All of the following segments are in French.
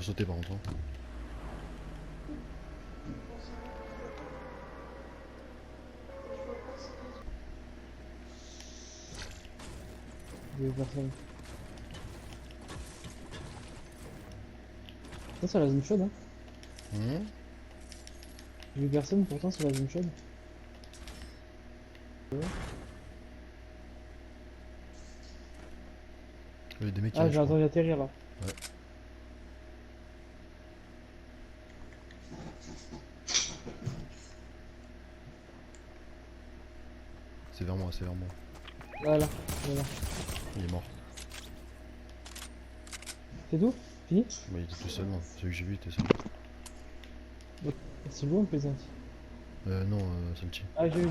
peux sauter par contre. Hein. Il y a personne. Ça, c'est la zone chaude, hein. J'ai vu personne, pourtant, c'est la zone chaude. Il y a des mecs qui Ah, arrivent, j'ai je crois. entendu atterrir là. Ouais. C'est vers moi, c'est vers moi. Voilà, voilà. Il est mort. C'est tout? Fini? Bah, il était tout seul, moi. Celui que j'ai vu, il était seul. C'est bon, on plaisante. Non, c'est le petit. Ah, j'ai vu.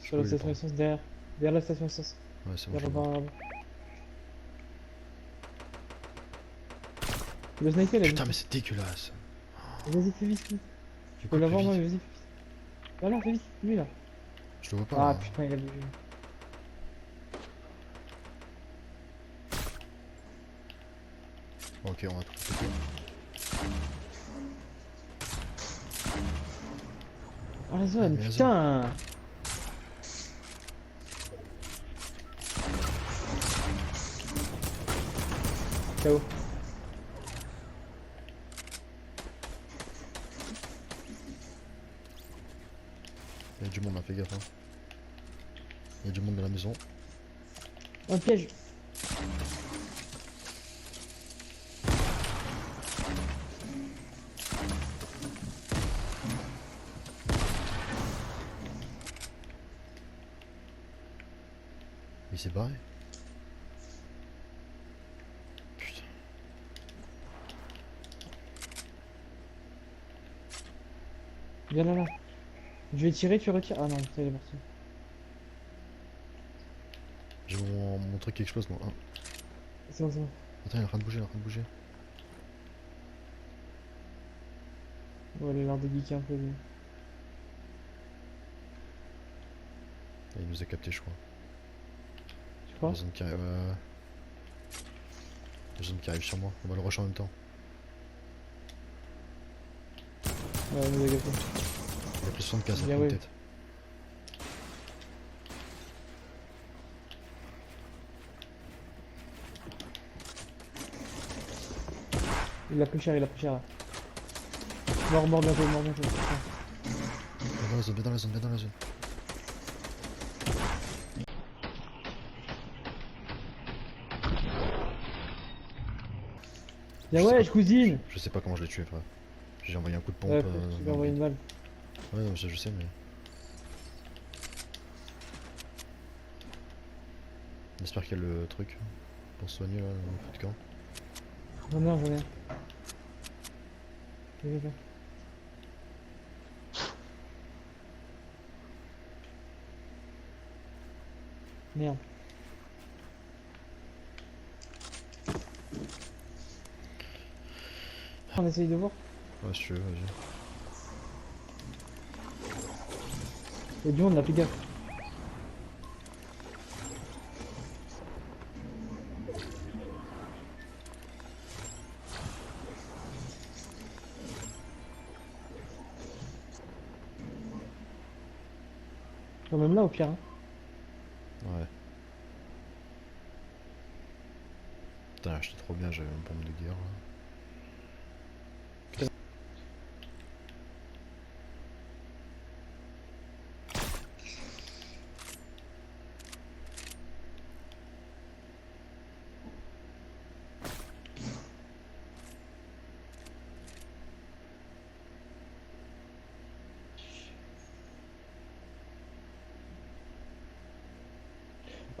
Sur la Oui, il est station pas. essence, derrière. Derrière la station essence. Ouais, c'est bon, je Derrière le vois. là-bas. Le sniper, là. Putain, mais c'est dégueulasse. Vas-y, fais vite, vite. Du Je coup, peux l'avoir, plus moi, vite. mais vas-y, fais vite. Voilà, fais vite, lui là. Je le vois pas. Ah Là. putain, il a vu. Ok, on va tout péter. Ah, la zone, mais la putain. KO. Il y a du monde là, fais gaffe. Hein. Il y a du monde dans la maison. Un piège. Il s'est barré. Putain. Viens là. Je vais tirer, tu retires. Ah non, putain, il est parti. J'ai mon truc qui explose, moi. Ah. C'est bon. Attends, il est en train de bouger, il est en train de bouger. Ouais, il a l'air de geeker un peu lui. Il nous a capté, je crois. Tu crois? La zone qui arrive, la zone qui arrive sur moi. On va le rush en même temps. Ouais, il nous a capté. Il a pris 75, ça Bien prend une ouais. tête. Il a pris cher, là. Mort bientôt, putain. Viens dans la zone, viens dans la zone, viens dans la zone. Bien ouais, cousine. Je sais pas comment je l'ai tué, frère. J'ai envoyé un coup de pompe. Ouais, tu lui as envoyé une balle. Ouais, non, je sais, mais. J'espère qu'il y a le truc pour soigner là, le feu de camp. J'en ai un. Viens. Merde. On essaye de voir. Ouais, si tu veux, vas-y. Il y a du monde là, fais gaffe. Quand même là au pire. Hein. Ouais. Putain, j'étais trop bien, j'avais une pompe de guerre là.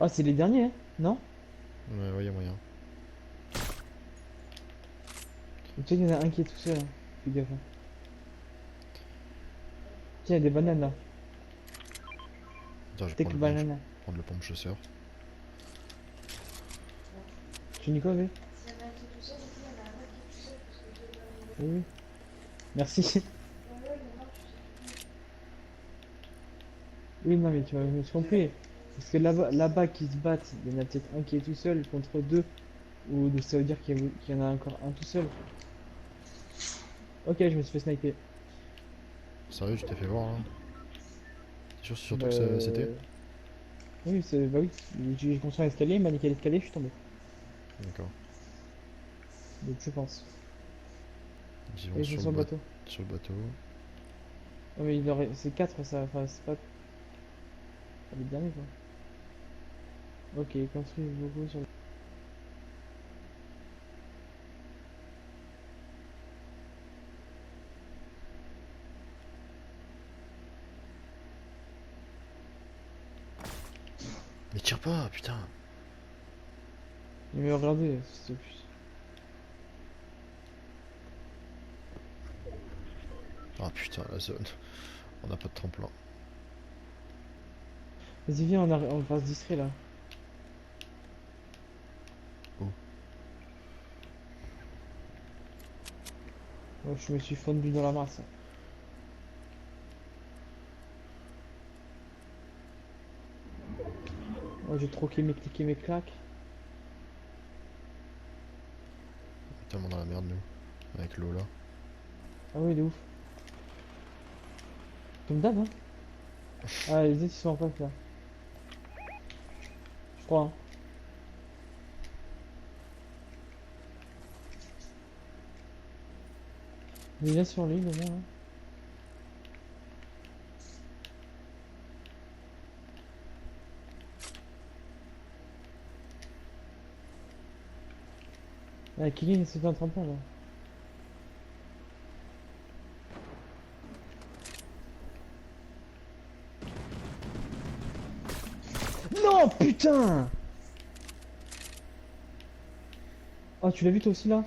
Ah, c'est les derniers, hein? Non? Ouais, y'a moyen. Tu sais qu'il y en a un qui est tout seul. Hein. Fais gaffe. Hein. Tiens, il y a des bananes là. Attends, je vais Steak banane. prendre le pompe chasseur. Tu dis quoi, oui? Oui. Merci. Oui, non, mais tu m'as compris. Parce que là-bas qui se battent, il y en a peut-être un qui est tout seul contre deux. Ou ça veut dire qu'il y en a encore un tout seul? Ok, je me suis fait sniper. Sérieux, tu t'es fait voir là? T'es sûr c'est sur toi que c'était? Bah... Oui, bah oui. J'ai construit un escalier, il m'a niqué l'escalier, je suis tombé. D'accord. Donc je pense. Ils vont Et ils sont sur sur le le bateau. sur le bateau. Oh, mais c'est 4 ça, enfin c'est pas les derniers quoi. Ok, construit beaucoup sur le... Mais tire pas, putain! Mais regardez, c'est... Ah putain, la zone. On n'a pas de tremplin. Vas-y viens, on va se distraire là. Oh. Oh, je me suis fondu dans la masse. Oh, j'ai troqué mes clics et mes claques. On est tellement dans la merde, nous. Avec l'eau là. Ah oui, de ouf. Comme d'hab, hein. Ah, les autres ils sont en face là. Je crois, hein. Il est là sur l'île, au moins, hein. Ah, Kiki, c'est un tremplin là. Non, putain! Oh, tu l'as vu toi aussi là?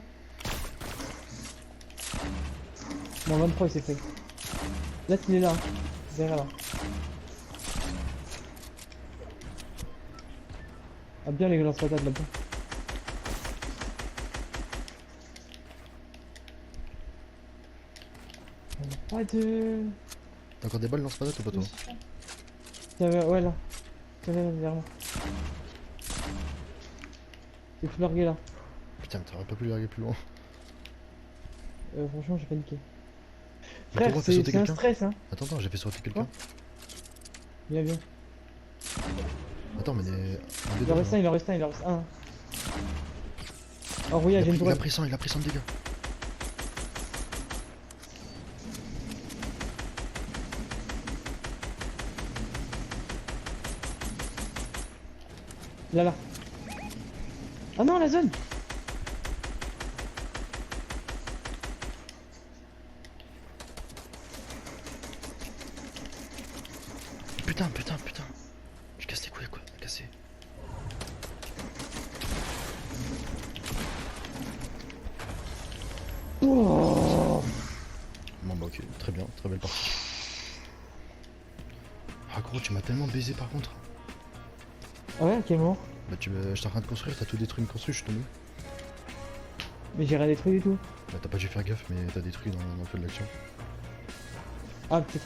Bon, 23 il s'est fait. Là, il est là. Derrière là. Ah, bien les lance-patates là-bas. On a pas de... T'as encore des balles lance pas ou pas toi? Ouais, là. Tiens, là, derrière moi. C'est tout largué là. Putain, mais t'aurais pas pu larguer plus loin. Franchement, j'ai paniqué. Mais Frère, pourquoi on fait sauter c'est un quelqu'un? stress, hein. Attends, j'ai fait sauter quelqu'un. Bien, bien. Attends, mais un des Il en deux, reste là. un, il en reste un, il en reste un. Oh, regarde, j'ai une Il a tourelle. pris 100, il a pris 100 de dégâts. Là, là. Ah non, la zone! Putain, putain, putain. Je casse les couilles, quoi. Cassé. Oh, Bon, bah, ok. Très bien. Très belle partie. Ah, gros, tu m'as tellement baisé par contre. ah ouais, à quel moment? Bah, j'étais en train de construire, t'as tout détruit une construit, je suis tombé. Mais j'ai rien détruit du tout. Bah, t'as pas dû faire gaffe, mais t'as détruit dans le feu de l'action. Ah, peut-être.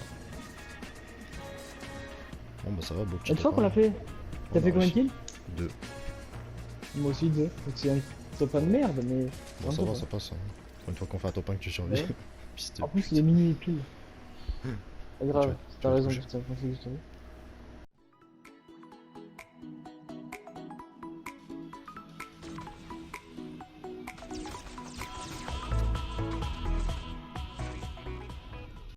Bon, bah, ça va, bon, Une fois qu'on l'a fait. T'as fait combien de kills? 2. Moi aussi, 2. Donc c'est un top pas de merde, mais. Bon, ça va, ça passe. Hein. Une fois qu'on fait un top 1 que tu survis. Ouais. Puis c'était- En plus, il est minuit pile. Pas Tu grave, vas- tu t'as vas te raison, coucher. putain, je pensais que je t'avais.